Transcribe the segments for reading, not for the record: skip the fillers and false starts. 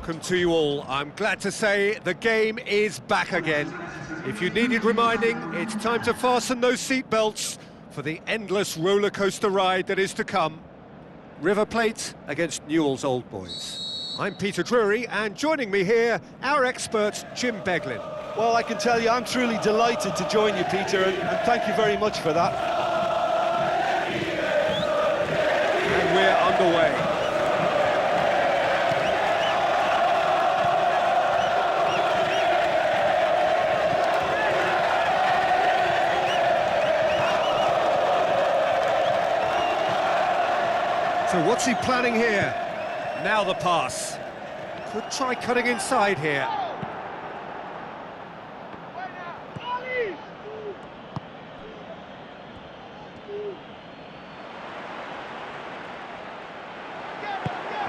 welcome to you all. I'm glad to say the game is back again. If you needed reminding, it's time to fasten those seatbelts for the endless roller coaster ride that is to come. River Plate against Newell's Old Boys. I'm Peter Drury, and joining me here, our expert Jim Beglin. Well, I can tell you, I'm truly delighted to join you, Peter, and thank you very much for that. And we're underway. So what's he planning here? Now the pass. Could try cutting inside here.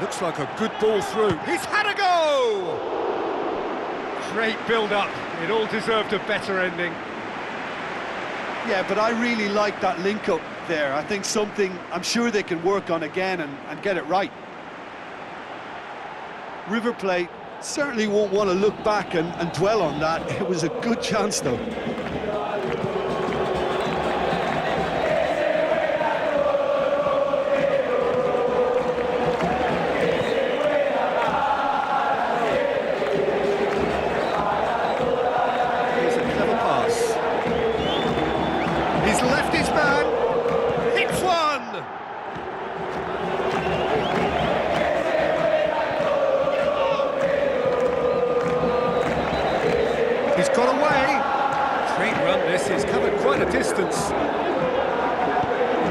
Looks like a good ball through. He's had a go! Great build-up. It all deserved a better ending. Yeah, but I really like that link-up there. I think something I'm sure they can work on again and get it right. River Plate certainly won't want to look back and dwell on that. It was a good chance, though. Here's a clever pass. He's left his man. Hits one! He's got away. Great run this, he's covered quite a distance.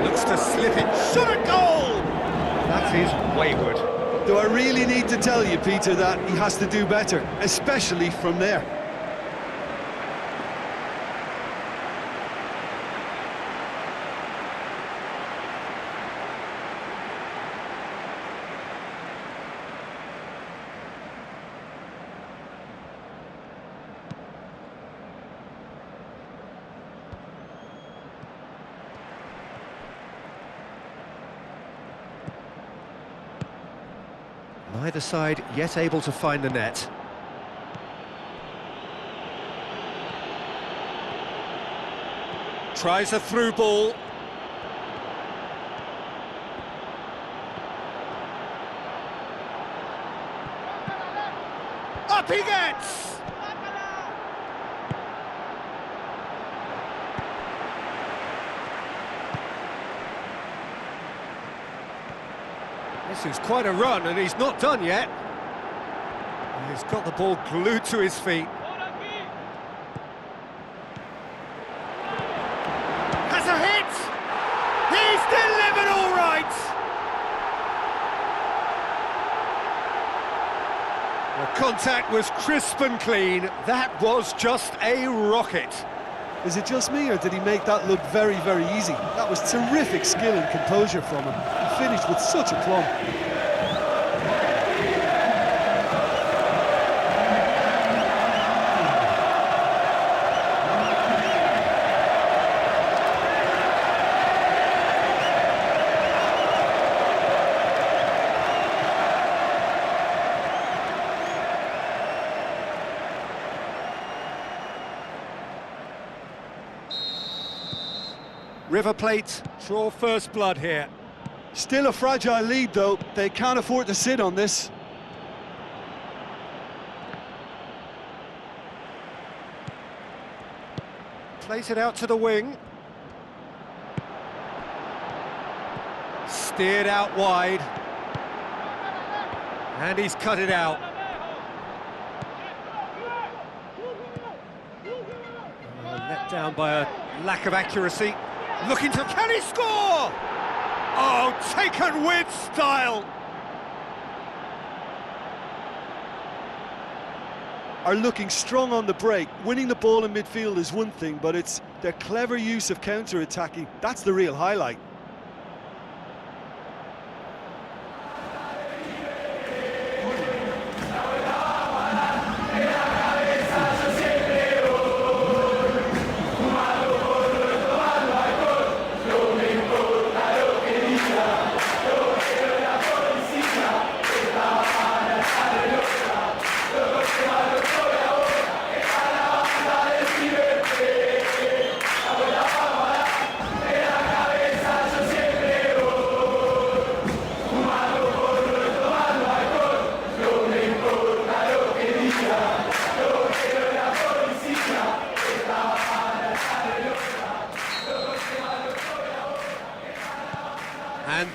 Looks to slip it, shot at goal! That is wayward. Do I really need to tell you, Peter, that he has to do better, especially from there? Neither side yet able to find the net. Tries a through ball. Up he gets! This is quite a run, and he's not done yet. He's got the ball glued to his feet. Has a hit! He's delivered all right! The contact was crisp and clean. That was just a rocket. Is it just me, or did he make that look very, very easy? That was terrific skill and composure from him. He finished with such aplomb. River Plate draw first blood here. Still a fragile lead, though. They can't afford to sit on this. Plays it out to the wing. Steered out wide. And he's cut it out. Let down by a lack of accuracy. Looking to, can he score? Oh, taken with style. Are looking strong on the break. Winning the ball in midfield is one thing, but it's their clever use of counter-attacking. That's the real highlight.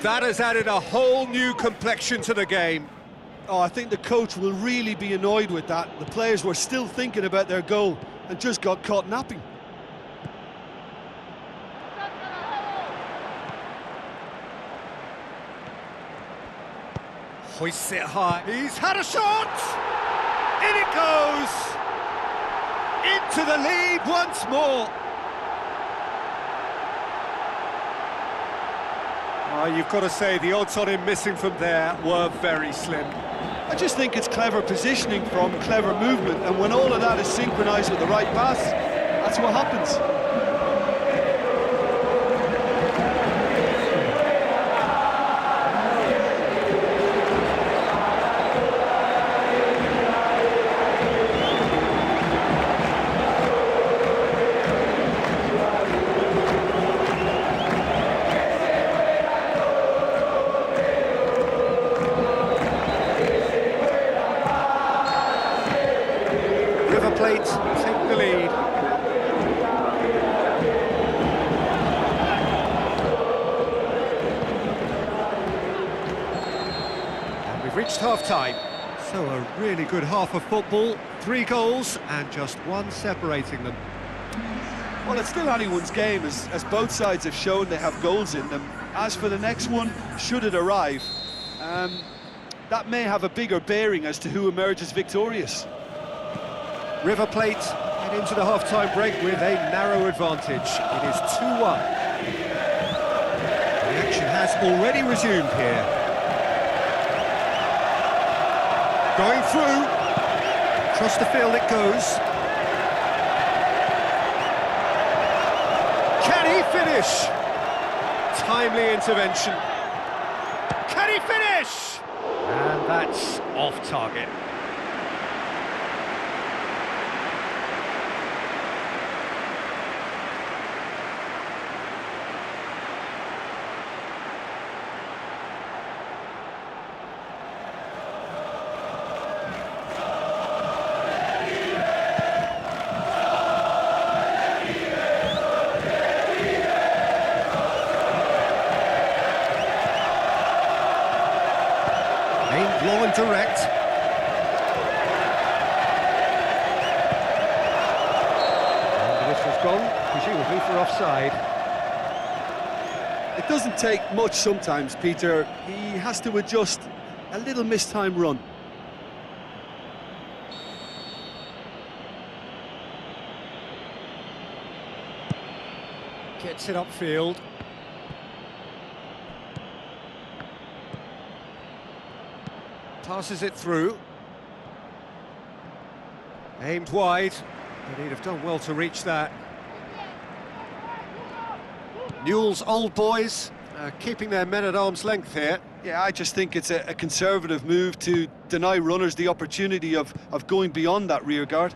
That has added a whole new complexion to the game. Oh, I think the coach will really be annoyed with that. The players were still thinking about their goal and just got caught napping. Hoists it high. He's had a shot! In it goes! Into the lead once more. Oh, you've got to say, the odds on him missing from there were very slim. I just think it's clever positioning from clever movement, and when all of that is synchronised with the right pass, that's what happens. Take the lead. And we've reached half-time. So a really good half of football. 3 goals and just 1 separating them. Well, it's still anyone's game, as both sides have shown they have goals in them. As for the next one, should it arrive, that may have a bigger bearing as to who emerges victorious. River Plate head into the half-time break with a narrow advantage. It is 2-1. The action has already resumed here. Going through. Across the field it goes. Can he finish? Timely intervention. Can he finish? And that's off target. Long and direct. And the whistle's gone, presumably for offside. It doesn't take much sometimes, Peter. He has to adjust a little mistimed run. Gets it upfield. Passes it through. Aimed wide, but he'd have done well to reach that. Newell's old boys keeping their men at arm's length here. Yeah, I just think it's a conservative move to deny runners the opportunity of going beyond that rear guard.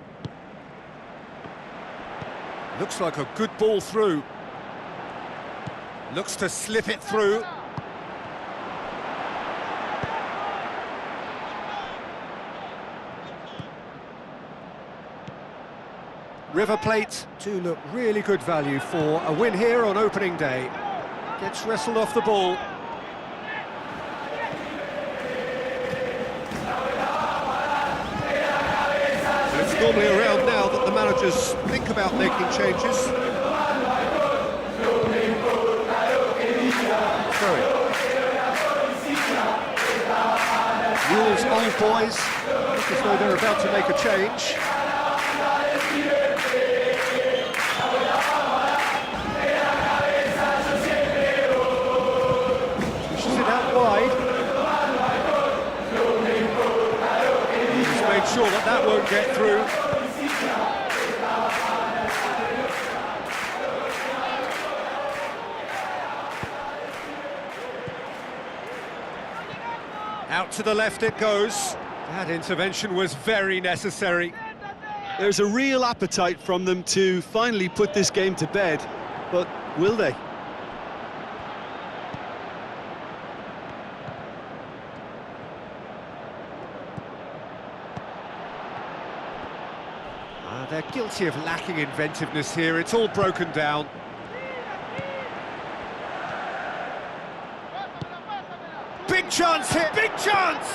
Looks like a good ball through. Looks to slip it through. River Plate to look really good value for a win here on opening day. Gets wrestled off the ball. And it's normally around now that the managers think about making changes. Sorry. Newell's old boys look as though they're about to make a change. Wide. He's made sure that that won't get through. Out to the left it goes. That intervention was very necessary. There's a real appetite from them to finally put this game to bed, but will they? They're guilty of lacking inventiveness here. It's all broken down. chance here, big chance!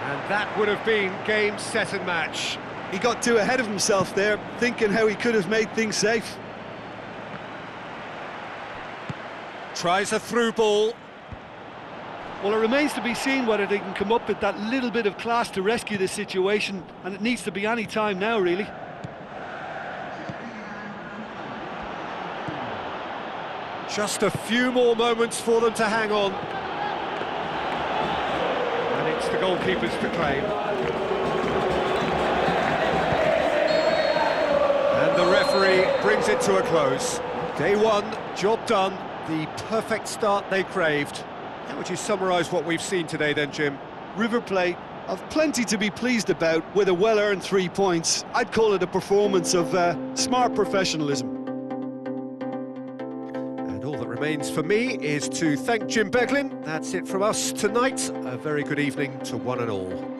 And that would have been game, set and match. He got too ahead of himself there, thinking how he could have made things safe. Tries a through ball. Well, it remains to be seen whether they can come up with that little bit of class to rescue this situation, and it needs to be any time now, really. Just a few more moments for them to hang on. And it's the goalkeepers to claim. And the referee brings it to a close. Day one, job done, the perfect start they craved. How would you summarise what we've seen today then, Jim? River Plate have plenty to be pleased about with a well-earned 3 points. I'd call it a performance of smart professionalism. And all that remains for me is to thank Jim Beglin. That's it from us tonight. A very good evening to one and all.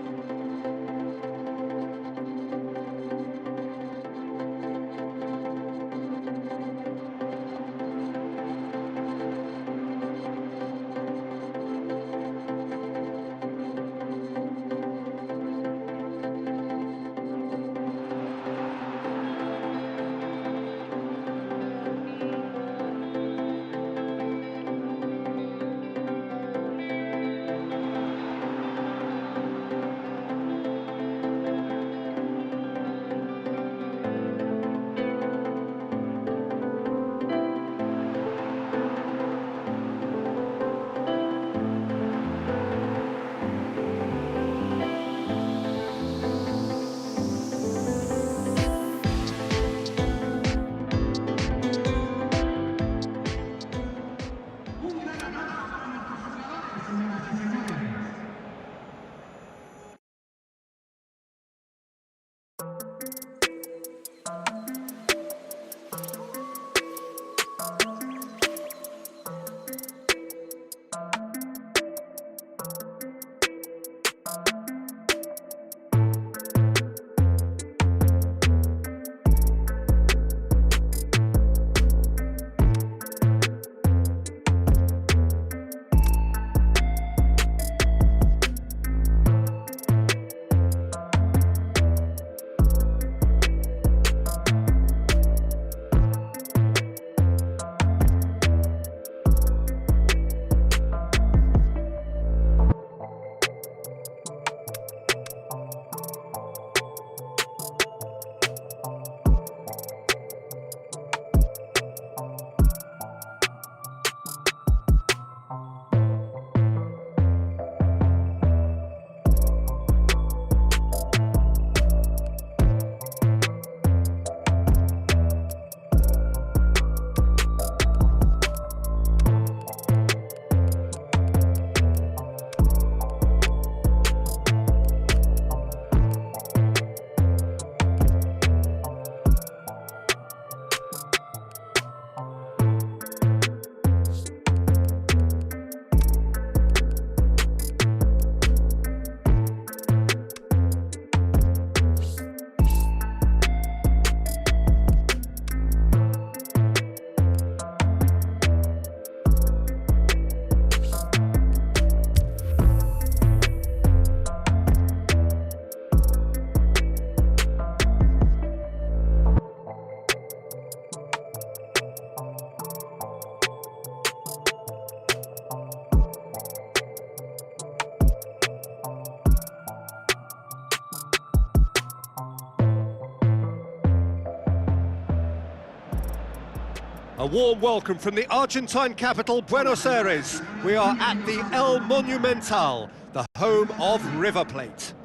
A warm welcome from the Argentine capital, Buenos Aires. We are at the El Monumental, the home of River Plate.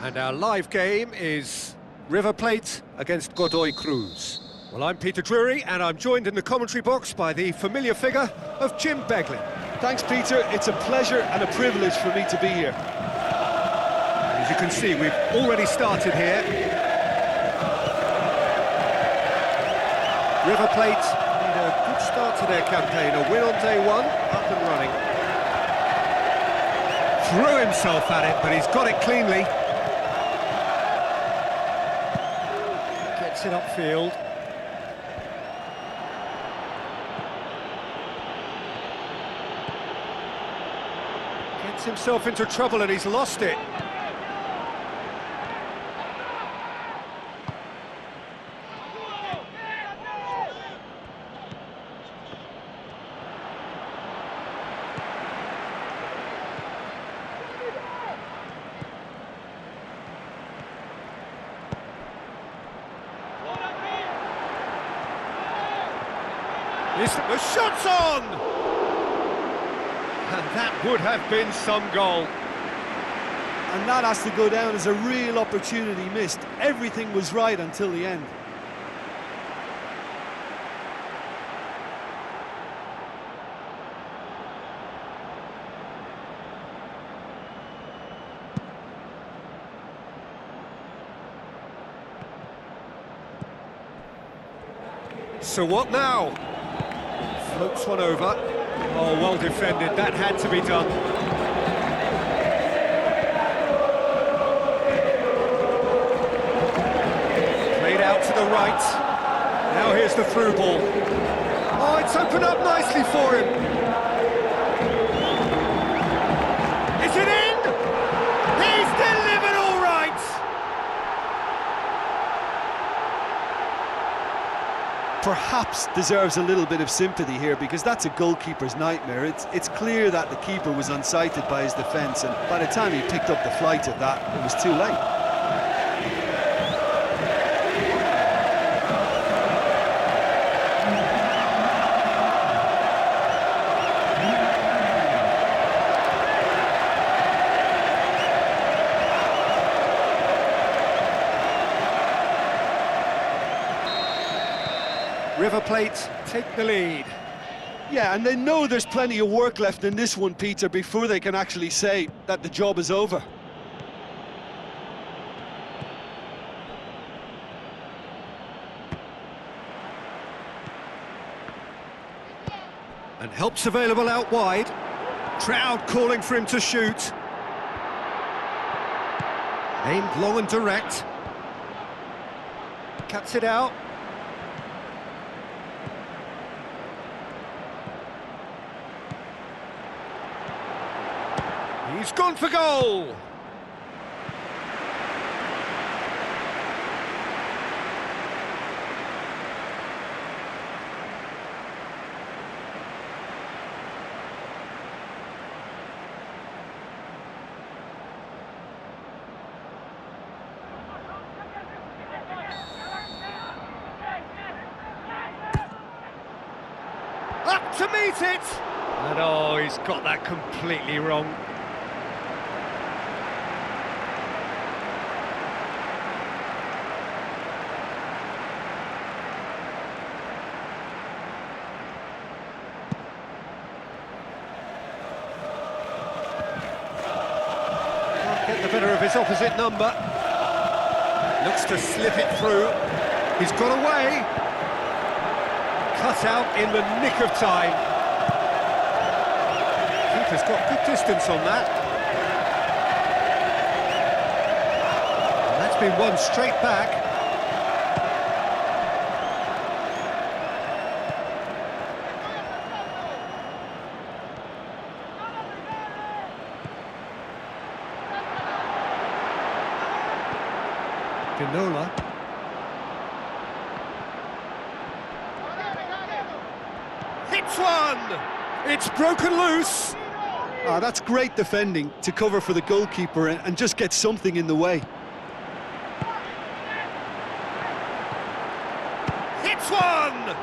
And our live game is River Plate against Godoy Cruz. Well, I'm Peter Drury, and I'm joined in the commentary box by the familiar figure of Jim Beglin. Thanks, Peter. It's a pleasure and a privilege for me to be here. As you can see, we've already started here. River Plate need a good start to their campaign. A win on day one, up and running. Threw himself at it, but he's got it cleanly. Gets it upfield. Gets himself into trouble and he's lost it. The shot's on! And that would have been some goal. And that has to go down as a real opportunity missed. Everything was right until the end. So what now? Floats one over. Oh, well defended. That had to be done. Played out to the right. Now here's the through ball. Oh, it's opened up nicely for him. Is it in? He's delivered all right. Perhaps deserves a little bit of sympathy here, because that's a goalkeeper's nightmare. It's clear that the keeper was unsighted by his defence, and by the time he picked up the flight of that, it was too late. River Plate take the lead. Yeah, and they know there's plenty of work left in this one, Peter, before they can actually say that the job is over. And help's available out wide. Crowd calling for him to shoot. Aimed long and direct. Cuts it out. He's gone for goal! Up to meet it! And oh, he's got that completely wrong. Get the better of his opposite number. Looks to slip it through. He's got away. Cut out in the nick of time. Keeper's got good distance on that. And that's been won straight back. Ginola. Hits one! It's broken loose! Ah, that's great defending to cover for the goalkeeper and just get something in the way. Hits one!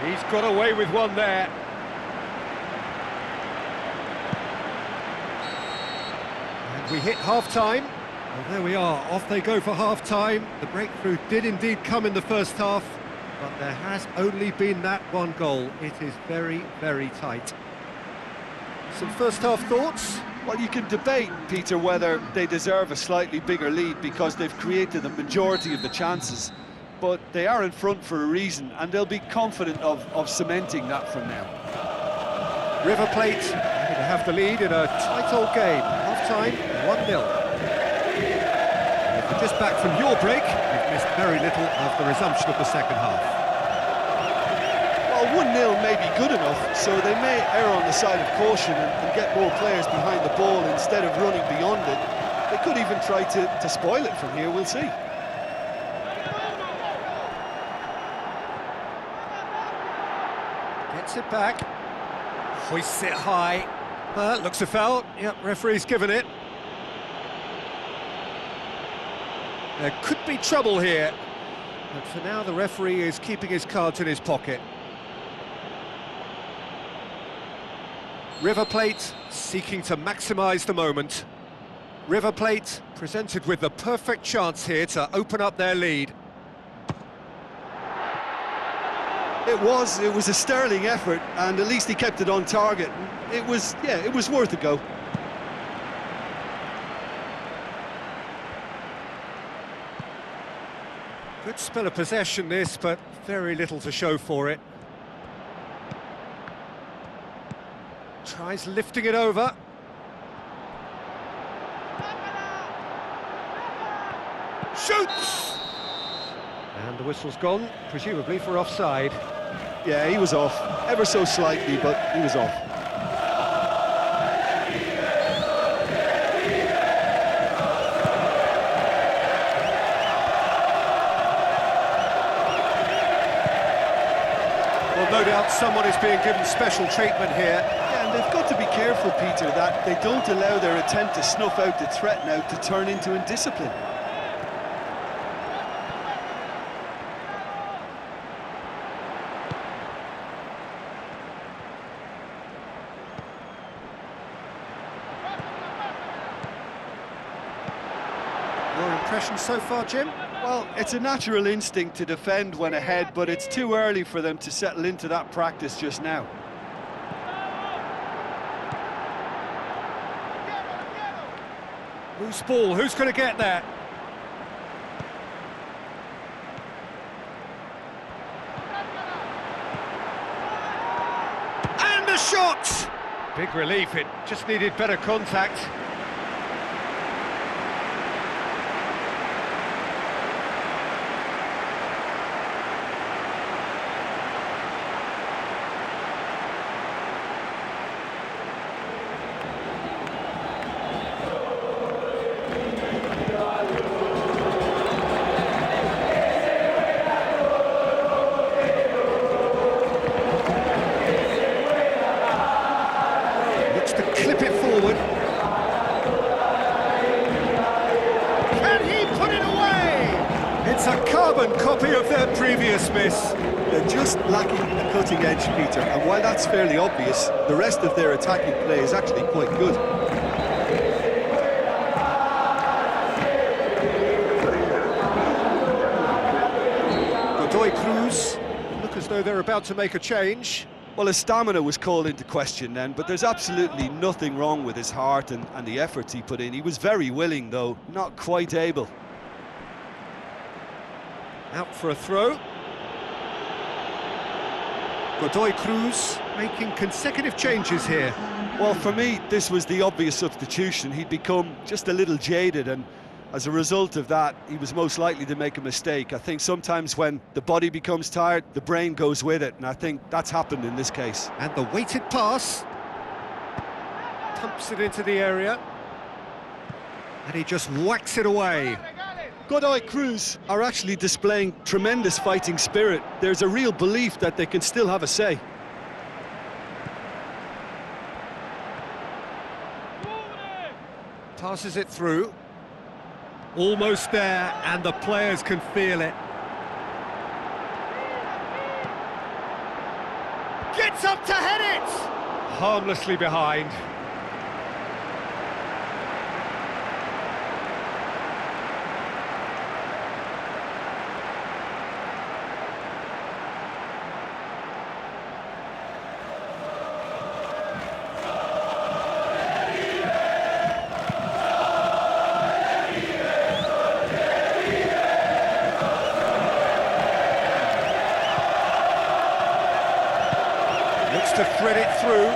He's got away with one there. And we hit half-time. Well, there we are, off they go for half-time. The breakthrough did indeed come in the first half, but there has only been that one goal. It is very, very tight. Some first-half thoughts? Well, you can debate, Peter, whether they deserve a slightly bigger lead because they've created the majority of the chances, but they are in front for a reason, and they'll be confident of cementing that from now. River Plate happy to have the lead in a tight old game. Half-time, 1-0. If you're just back from your break, you've missed very little of the resumption of the second half. Well, 1-0 may be good enough, so they may err on the side of caution and get more players behind the ball instead of running beyond it. They could even try to spoil it from here, we'll see. Gets it back, hoists it high. Looks a foul. Yep, referee's given it. There could be trouble here, but for now the referee is keeping his cards in his pocket. River Plate seeking to maximise the moment. River Plate presented with the perfect chance here to open up their lead. It was a sterling effort, and at least he kept it on target. It was worth a go. Good spell of possession this, but very little to show for it. Tries lifting it over. Shoots! And the whistle's gone, presumably for offside. Yeah, he was off, ever so slightly, but he was off. Well, no doubt someone is being given special treatment here. Yeah, and they've got to be careful, Peter, that they don't allow their attempt to snuff out the threat now to turn into indiscipline. Your impression so far, Jim? Well, it's a natural instinct to defend when ahead, but it's too early for them to settle into that practice just now. Loose ball, who's going to get that? And the shot! Big relief, it just needed better contact. Clip it forward. Can he put it away? It's a carbon copy of their previous miss. They're just lacking a cutting edge, Peter, and while that's fairly obvious, the rest of their attacking play is actually quite good. Godoy Cruz look as though they're about to make a change. Well, his stamina was called into question then, but there's absolutely nothing wrong with his heart and the efforts he put in. He was very willing, though, not quite able. Out for a throw. Godoy Cruz making consecutive changes here. Well, for me, this was the obvious substitution. He'd become just a little jaded, and as a result of that, he was most likely to make a mistake. I think sometimes when the body becomes tired, the brain goes with it, and I think that's happened in this case. And the weighted pass. Pumps it into the area. And he just whacks it away. Godoy Cruz are actually displaying tremendous fighting spirit. There's a real belief that they can still have a say. Passes it through. Almost there, and the players can feel it. Gets up to head it! Harmlessly behind. Looks to thread it through.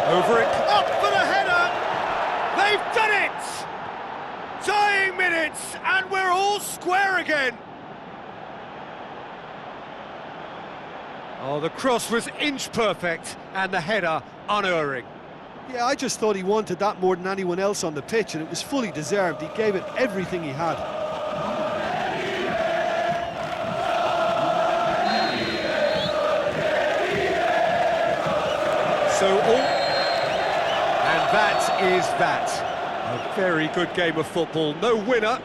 Over it, up for the header! They've done it! Dying minutes, and we're all square again! Oh, the cross was inch perfect and the header unerring. Yeah, I just thought he wanted that more than anyone else on the pitch, and it was fully deserved. He gave it everything he had. And that is that. A very good game of football. No winner,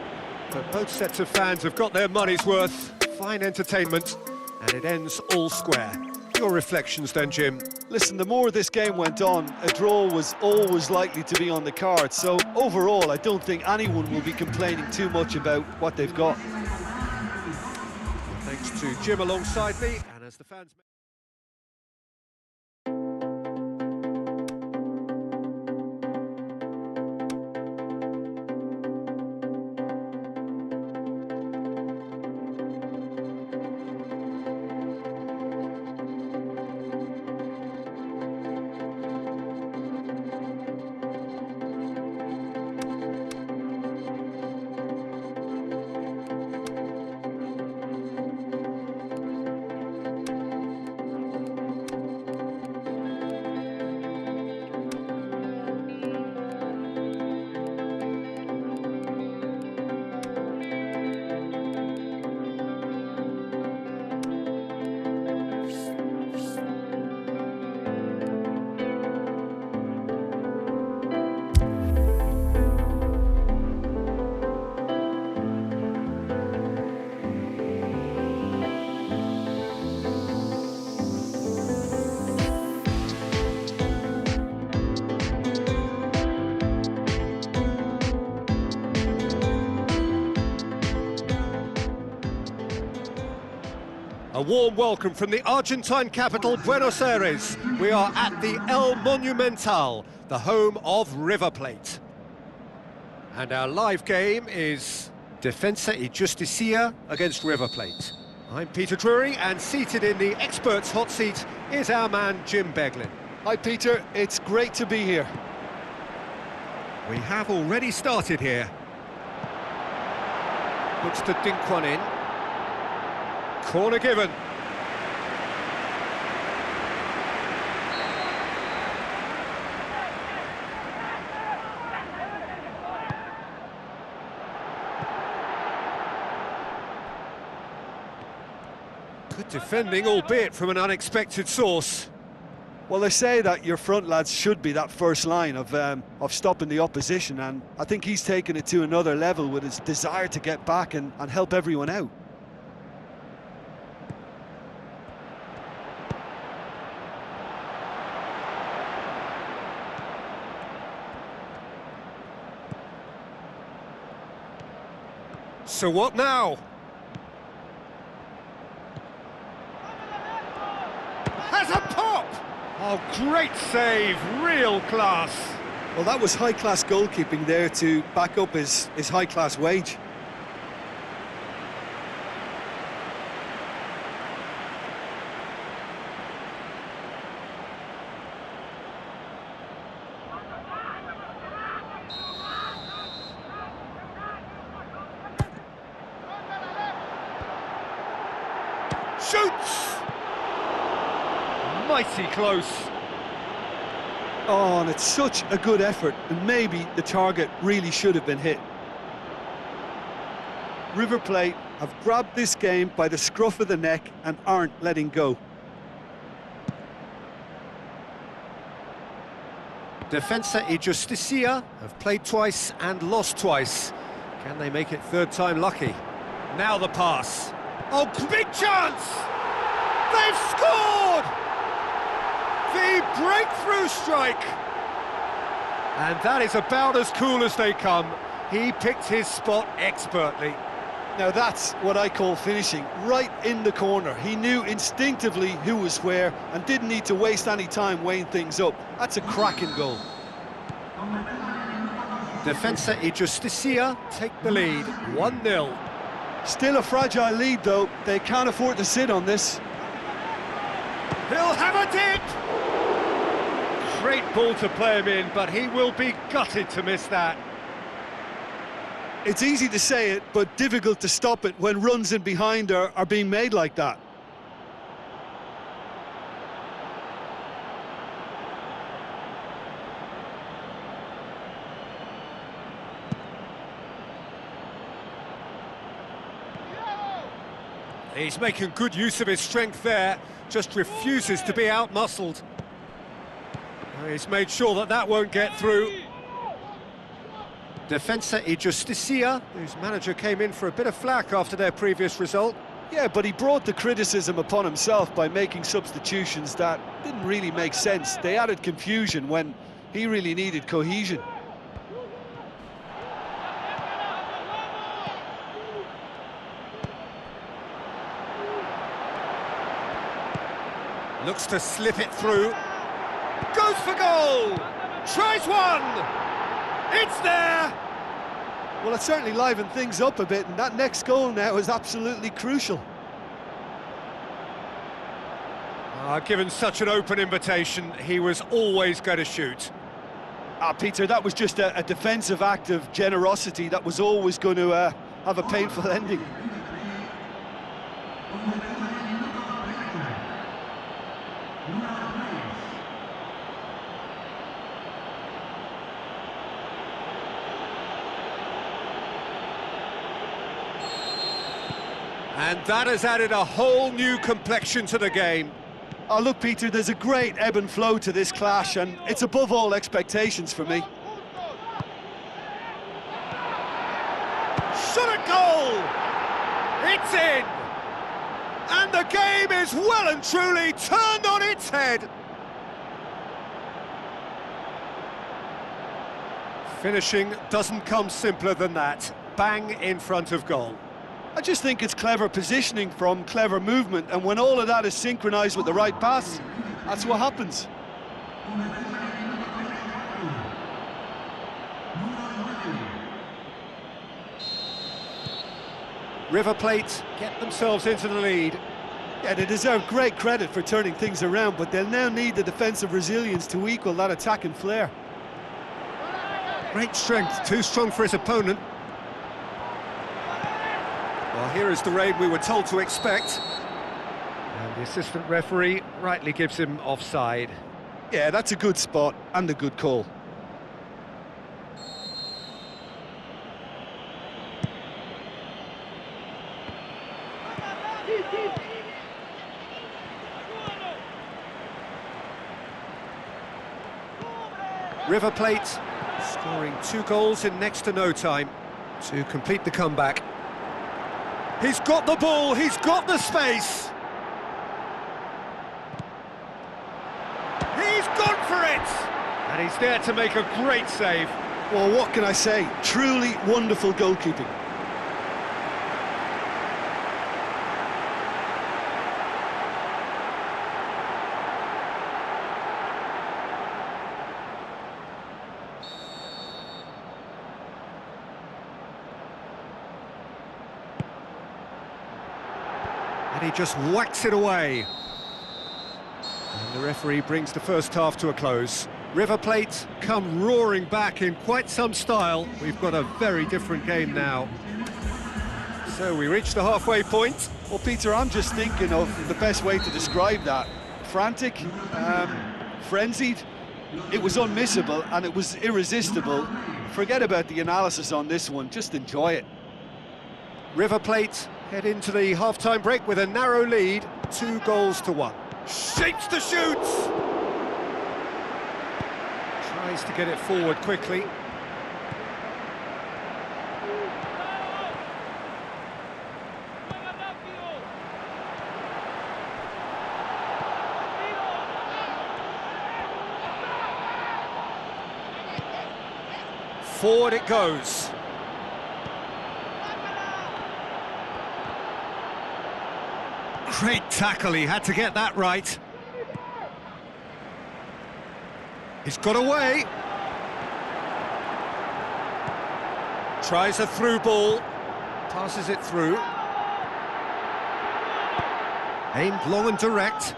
but both sets of fans have got their money's worth. Fine entertainment, and it ends all square. Your reflections then, Jim? Listen, the more this game went on, a draw was always likely to be on the cards. So overall, I don't think anyone will be complaining too much about what they've got. Thanks to Jim alongside me, and as the fans... A warm welcome from the Argentine capital, Buenos Aires. We are at the El Monumental, the home of River Plate. And our live game is Defensa y Justicia against River Plate. I'm Peter Drury, and seated in the experts' hot seat is our man Jim Beglin. Hi Peter, it's great to be here. We have already started here. Looks to dink one in. Corner given. Good defending, albeit from an unexpected source. Well, they say that your front lads should be that first line of stopping the opposition, and I think he's taken it to another level with his desire to get back and help everyone out. So what now? Has a pop! Oh, great save, real class. Well, that was high-class goalkeeping there to back up his high-class wage. Shoots! Mighty close. Oh, and it's such a good effort, and maybe the target really should have been hit. River Plate have grabbed this game by the scruff of the neck and aren't letting go. Defensa y Justicia have played twice and lost twice. Can they make it third time lucky? Now the pass. Oh, big chance! They've scored! The breakthrough strike! And that is about as cool as they come. He picked his spot expertly. Now that's what I call finishing, right in the corner. He knew instinctively who was where and didn't need to waste any time weighing things up. That's a cracking goal. Defensa y Justicia take the lead, 1-0. Still a fragile lead, though. They can't afford to sit on this. He'll have a dip! Great ball to play him in, but he will be gutted to miss that. It's easy to say it, but difficult to stop it when runs in behind are being made like that. He's making good use of his strength there, just refuses to be outmuscled. He's made sure that that won't get through. Defensa y Justicia, whose manager came in for a bit of flack after their previous result. Yeah, but he brought the criticism upon himself by making substitutions that didn't really make sense. They added confusion when he really needed cohesion. Looks to slip it through. Goes for goal! Tries one! It's there! Well, it certainly livened things up a bit, and that next goal now is absolutely crucial. Given such an open invitation, he was always going to shoot. Peter, that was just a defensive act of generosity that was always going to have a painful ending. And that has added a whole new complexion to the game. Oh, look, Peter, there's a great ebb and flow to this clash, and it's above all expectations for me. Shot at goal! It's in! And the game is well and truly turned on its head. Finishing doesn't come simpler than that. Bang in front of goal. I just think it's clever positioning from clever movement, and when all of that is synchronised with the right pass, that's what happens. River Plate get themselves into the lead. Yeah, they deserve great credit for turning things around, but they'll now need the defensive resilience to equal that attacking flair. Great strength, too strong for his opponent. Well, here is the rain we were told to expect. And the assistant referee rightly gives him offside. Yeah, that's a good spot and a good call. River Plate scoring 2 goals in next to no time to complete the comeback. He's got the ball, he's got the space. He's gone for it! And he's there to make a great save. Well, what can I say? Truly wonderful goalkeeping. And he just whacks it away. And the referee brings the first half to a close. River Plate come roaring back in quite some style. We've got a very different game now. So we reach the halfway point. Well, Peter, I'm just thinking of the best way to describe that. Frantic, frenzied. It was unmissable and it was irresistible. Forget about the analysis on this one, just enjoy it. River Plate head into the half-time break with a narrow lead, 2-1. Shapes to shoot! Tries to get it forward quickly. Forward it goes. Great tackle, he had to get that right. He's got away. Tries a through ball. Passes it through. Aimed long and direct.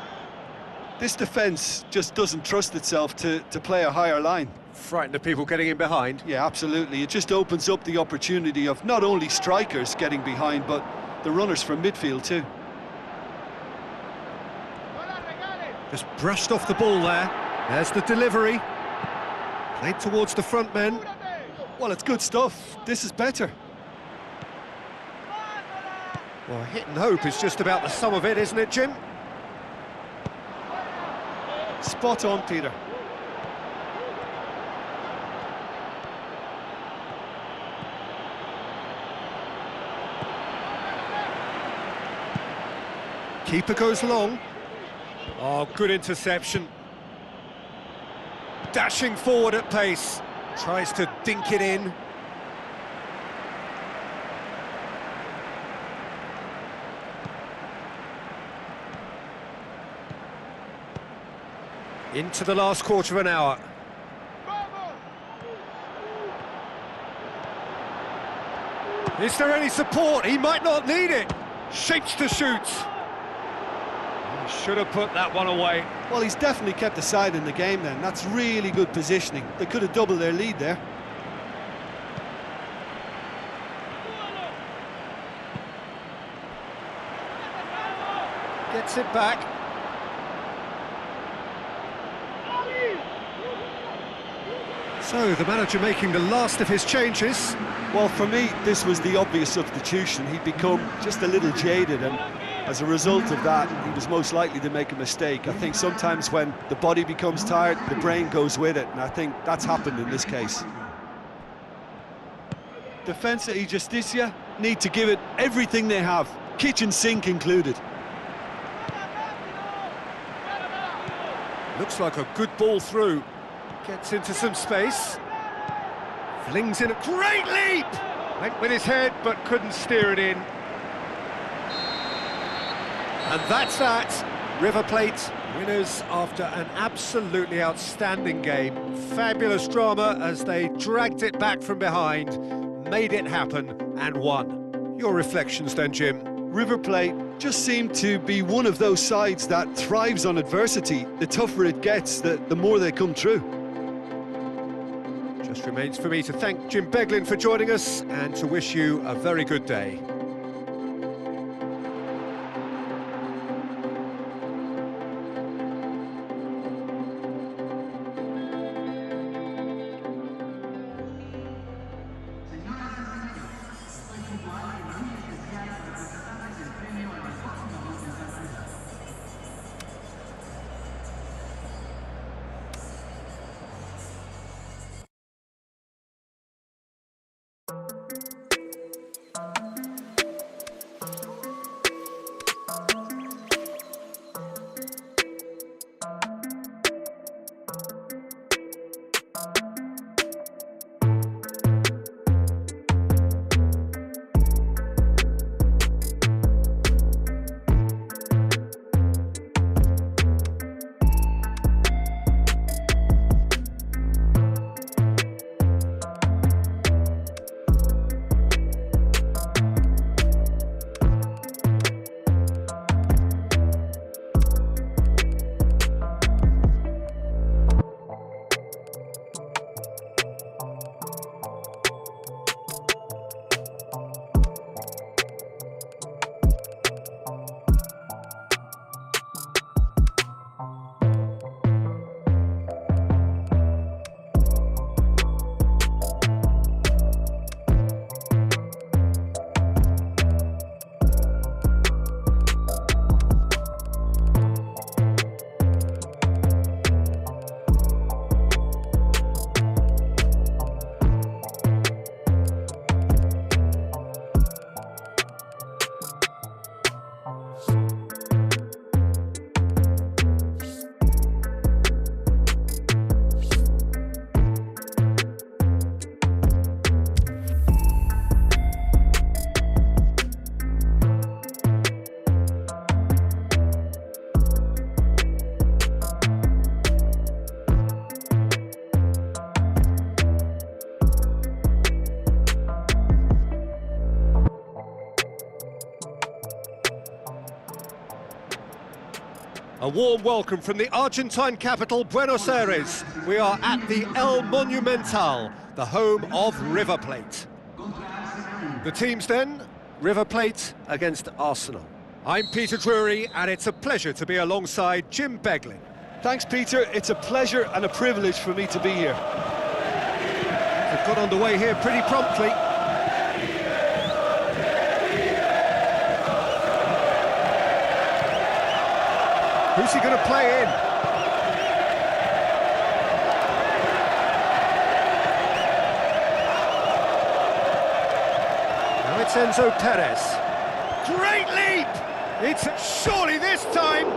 This defence just doesn't trust itself to play a higher line. Frightened of people getting in behind. Yeah, absolutely. It just opens up the opportunity of not only strikers getting behind, but the runners from midfield too. Just brushed off the ball there. There's the delivery. Played towards the front men. Well, it's good stuff. This is better. Well, hit and hope is just about the sum of it, isn't it, Jim? Spot on, Peter. Keeper goes long. Oh, good interception. Dashing forward at pace. Tries to dink it in. Into the last quarter of an hour. Is there any support? He might not need it. Shapes to shoot. He should have put that one away. Well, he's definitely kept the side in the game then. That's really good positioning. They could have doubled their lead there. Gets it back. So, the manager making the last of his changes. Well, for me, this was the obvious substitution. He'd become just a little jaded, and as a result of that, he was most likely to make a mistake. I think sometimes when the body becomes tired, the brain goes with it, and I think that's happened in this case. Defensa y Justicia need to give it everything they have, kitchen sink included. Looks like a good ball through. Gets into some space. Flings in a great leap! Went with his head, but couldn't steer it in. And that's that. River Plate winners after an absolutely outstanding game. Fabulous drama as they dragged it back from behind, made it happen and won. Your reflections then, Jim? River Plate just seemed to be one of those sides that thrives on adversity. The tougher it gets, the more they come through. Just remains for me to thank Jim Beglin for joining us and to wish you a very good day. A warm welcome from the Argentine capital, Buenos Aires. We are at the El Monumental, the home of River Plate. The teams then, River Plate against Arsenal. I'm Peter Drury, and it's a pleasure to be alongside Jim Beglin. Thanks, Peter. It's a pleasure and a privilege for me to be here. They've got underway here pretty promptly. Who's he going to play in? Now it's Enzo Perez. Great leap! It's surely this time.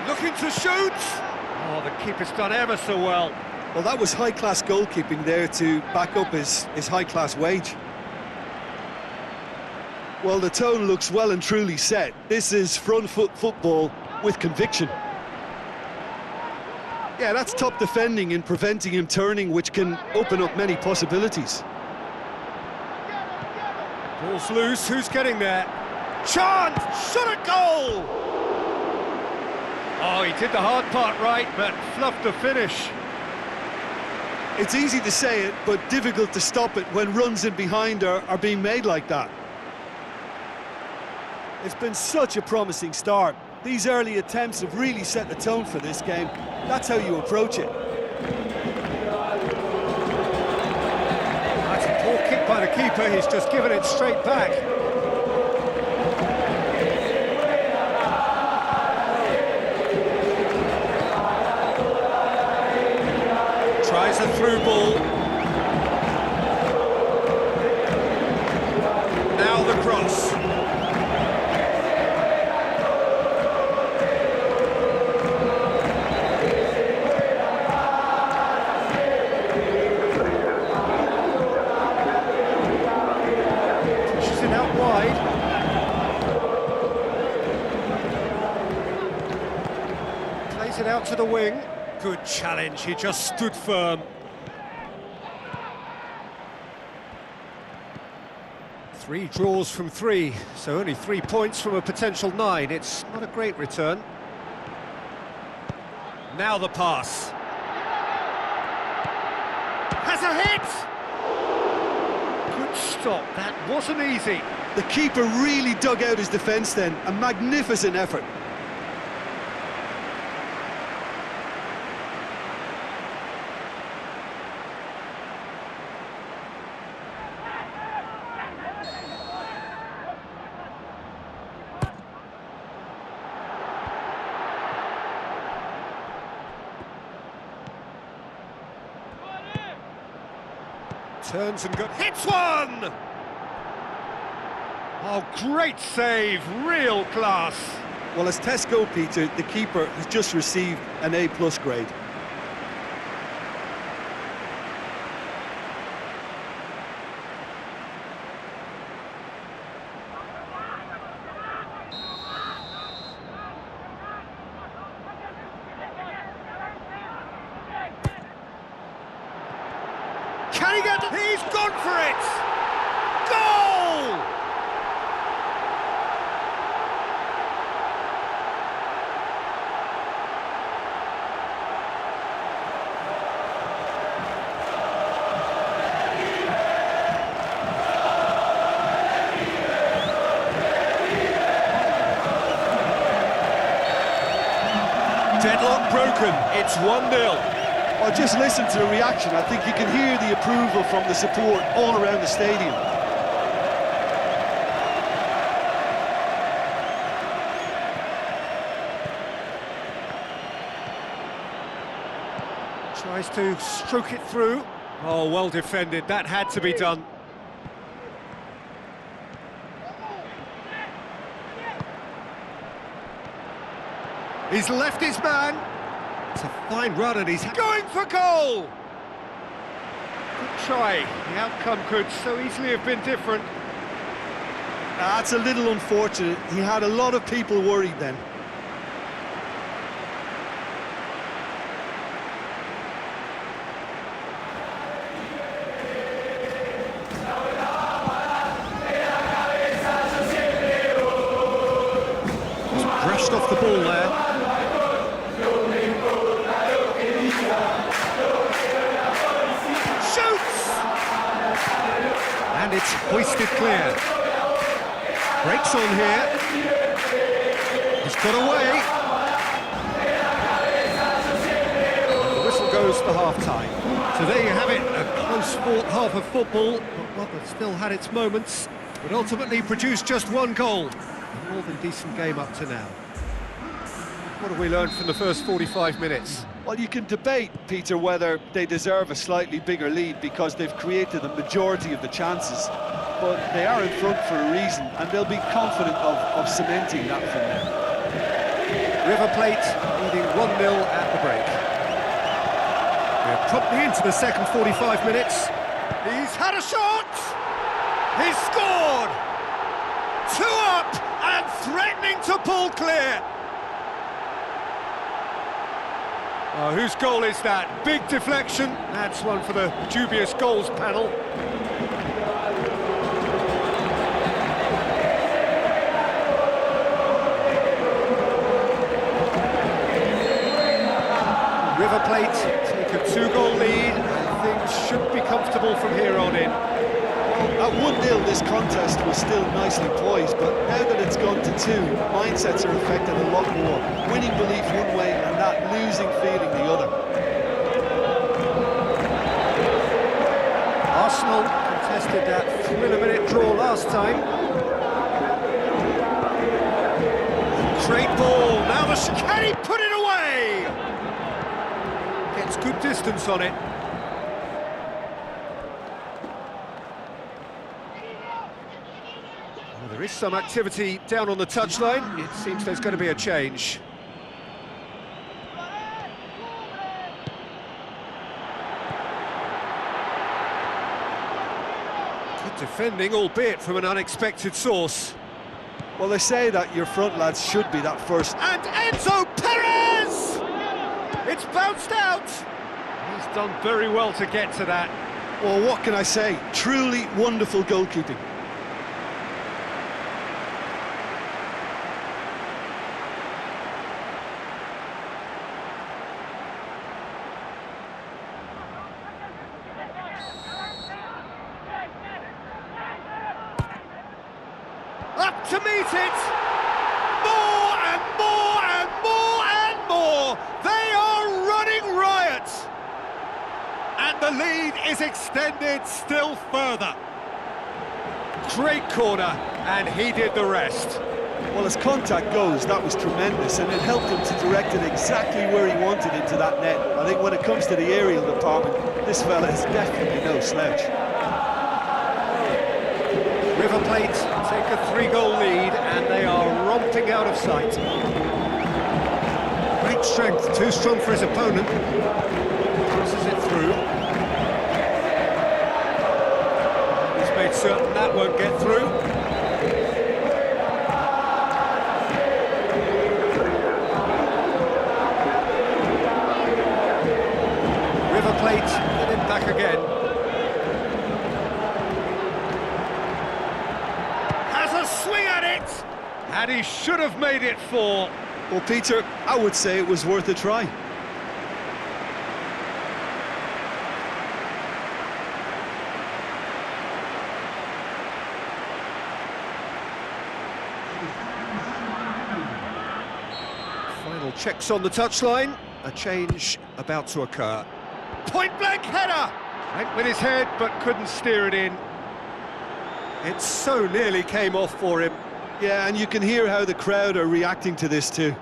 Looking to shoot. Oh, the keeper's done ever so well. Well, that was high-class goalkeeping there to back up his high-class wage. Well, the tone looks well and truly set. This is front foot football with conviction. Yeah, that's top defending and preventing him turning, which can open up many possibilities. Ball's loose, who's getting there? Chance! Shot at goal! Oh, he did the hard part right, but fluffed the finish. It's easy to say it, but difficult to stop it when runs in behind are being made like that. It's been such a promising start. These early attempts have really set the tone for this game. That's how you approach it. That's a poor kick by the keeper, he's just given it straight back. Tries a through ball. Now the cross. Pushes it out wide. Plays it out to the wing. Good challenge, he just stood firm. Three draws from 3, so only 3 points from a potential 9. It's not a great return. Now the pass. Has a hit! Good stop, that wasn't easy. The keeper really dug out his defence then, a magnificent effort. Turns and goes. Hits one! Oh, great save, real class. Well, as tests go, Peter, the keeper has just received an A+ grade. Can he get it? He's gone for it! Goal! Deadlock broken, it's 1-0. Well, just listen to the reaction. I think you can hear the approval from the support all around the stadium. Tries to stroke it through. Oh, well defended, that had to be done. He's left his man. It's a fine run and he's going for goal! Good try. The outcome could so easily have been different. That's a little unfortunate. He had a lot of people worried then. Just brushed off the ball there. And it's hoisted clear. Breaks on here. He's got away. The whistle goes for half-time. So there you have it, a close-fought half of football, but one that still had its moments, but ultimately produced just one goal. A more than decent game up to now. What have we learned from the first 45 minutes? Well, you can debate, Peter, whether they deserve a slightly bigger lead because they've created the majority of the chances. But they are in front for a reason, and they'll be confident of cementing that from there. River Plate leading 1-0 at the break. We're promptly into the second 45 minutes. He's had a shot! He's scored! 2 up and threatening to pull clear. Oh, whose goal is that? Big deflection. That's one for the dubious goals panel. River Plate take a 2-goal lead, and things should be comfortable from here on in. At 1-0, this contest was still nicely poised, but now that it's gone to 2, mindsets are affected a lot more. Winning belief one way and that losing feeling the other. Arsenal contested that three-minute draw last time. Great ball, now the chicane, put it away! Gets good distance on it. Well, there is some activity down on the touchline. It seems there's going to be a change. Good defending, albeit from an unexpected source. Well, they say that your front lads should be that first. And Enzo Perez! It's bounced out! He's done very well to get to that. Well, what can I say? Truly wonderful goalkeeping. Up to meet it! More and more and more and more! They are running riot! And the lead is extended still further. Great corner, and he did the rest. Well, as contact goes, that was tremendous, and it helped him to direct it exactly where he wanted into that net. I think when it comes to the aerial department, this fella is definitely no slouch. River Plate take a 3-goal lead, and they are romping out of sight. Great strength, too strong for his opponent. Passes it through. He's made certain that won't get through. River Plate get him back again. Swing at it, and he should have made it 4. Well, Peter, I would say it was worth a try. Final checks on the touchline, a change about to occur. Point-blank header! Went with his head, but couldn't steer it in. It so nearly came off for him. Yeah, and you can hear how the crowd are reacting to this too.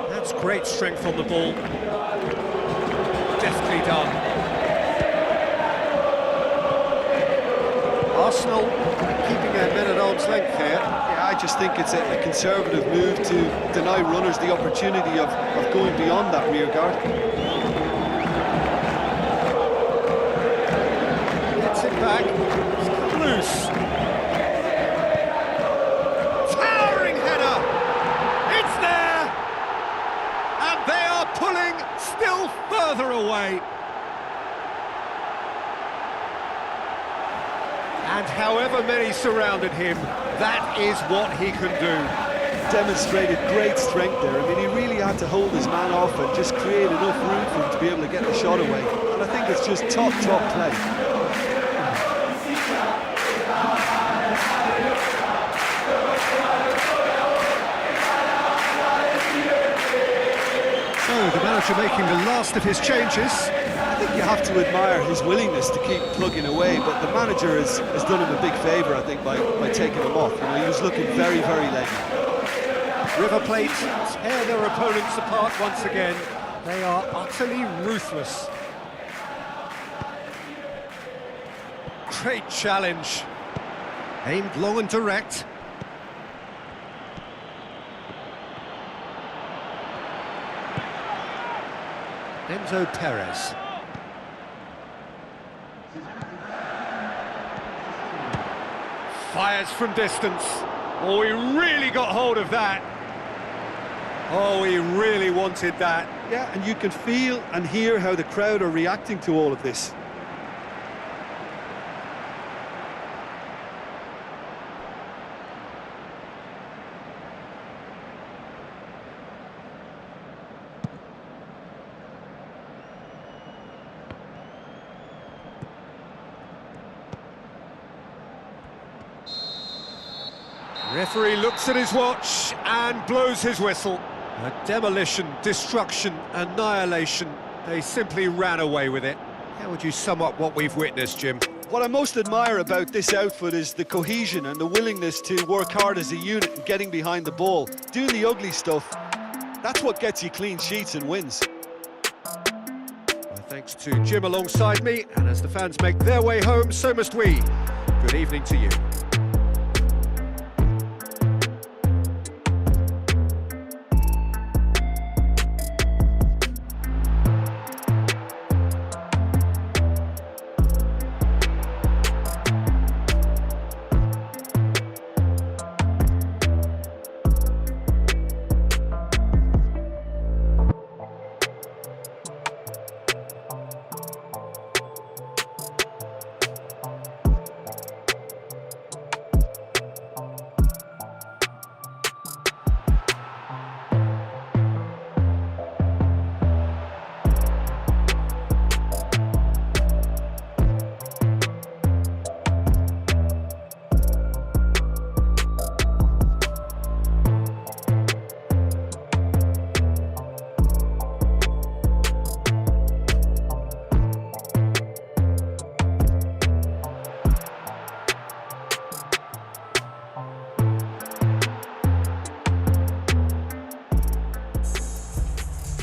That's great strength on the ball. Deftly done. Arsenal keeping their men at arm's length here. Yeah, I just think it's a conservative move to deny runners the opportunity of going beyond that rear guard. Gets it back. It's cut loose. Towering header. It's there. And they are pulling still further away. And however many surrounded him, that is what he can do. Demonstrated great strength there. I mean, he really had to hold his man off and just create enough room for him to be able to get the shot away. And I think it's just top play. So, the manager making the last of his changes. I think you have to admire his willingness to keep plugging away, but the manager has done him a big favour, I think, by taking him off. You know, he was looking very, very leggy. River Plate tear their opponents apart once again. They are utterly ruthless. Great challenge. Aimed long and direct. Enzo Perez. Fires from distance. Oh, he really got hold of that. Oh, he really wanted that. Yeah, and you can feel and hear how the crowd are reacting to all of this. Referee looks at his watch and blows his whistle. A demolition, destruction, annihilation. They simply ran away with it. How would you sum up what we've witnessed, Jim? What I most admire about this outfit is the cohesion and the willingness to work hard as a unit and getting behind the ball. Doing the ugly stuff, that's what gets you clean sheets and wins. Well, thanks to Jim alongside me, and as the fans make their way home, so must we. Good evening to you.